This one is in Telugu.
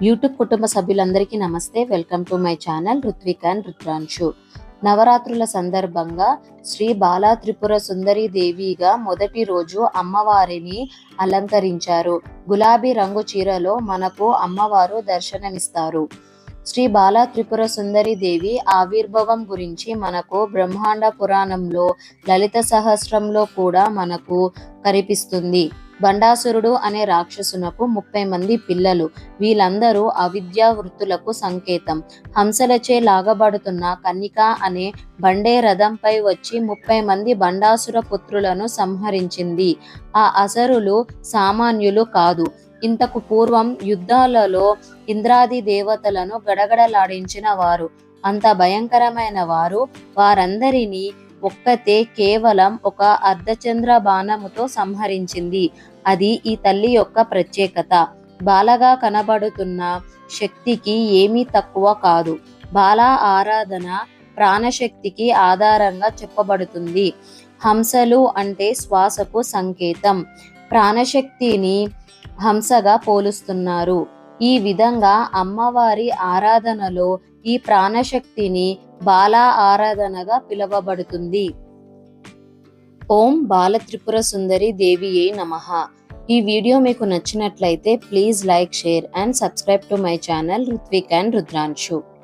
యూట్యూబ్ కుటుంబ సభ్యులందరికీ నమస్తే. Welcome to my channel Ruthvik and Rudranshu. నవరాత్రుల సందర్భంగా శ్రీ బాలా త్రిపుర సుందరి దేవిగా మొదటి రోజు అమ్మవారిని అలంకరించారు. గులాబీ రంగు చీరలో మనకు అమ్మవారు దర్శనమిస్తారు. శ్రీ బాలా త్రిపుర సుందరి దేవి ఆవిర్భావం గురించి మనకు బ్రహ్మాండ పురాణంలో, లలిత సహస్రంలో కూడా మనకు కనిపిస్తుంది. బండాసురుడు అనే రాక్షసునకు 30 మంది పిల్లలు. వీళ్ళందరూ అవిద్యా వృత్తులకు సంకేతం. హంసలచే లాగబడుతున్న కన్నిక అనే బండే రథంపై వచ్చి 30 మంది బండాసుర పుత్రులను సంహరించింది. ఆ అసురులు సామాన్యులు కాదు. ఇంతకు పూర్వం యుద్ధాలలో ఇంద్రాది దేవతలను గడగడలాడించిన వారు. అంత భయంకరమైన వారు. వారందరినీ ఒక్కతే కేవలం ఒక అర్ధచంద్ర బాణముతో సంహరించింది. అది ఈ తల్లి యొక్క ప్రత్యేకత. బాలగా కనబడుతున్న శక్తికి ఏమీ తక్కువ కాదు. బాల ఆరాధన ప్రాణశక్తికి ఆధారంగా చెప్పబడుతుంది. హంసలు అంటే శ్వాసకు సంకేతం. ప్రాణశక్తిని హంసగా పోలుస్తున్నారు. ఈ విధంగా అమ్మవారి ఆరాధనలో ఈ ప్రాణశక్తిని బాలా ఆరాధనగా పిలువబడుతుంది. ఓం బాల త్రిపుర సుందరి దేవియే నమః. ఈ వీడియో మీకు నచ్చినట్లయితే please like, share and subscribe to my channel Ruthvik and రుద్రాంశు.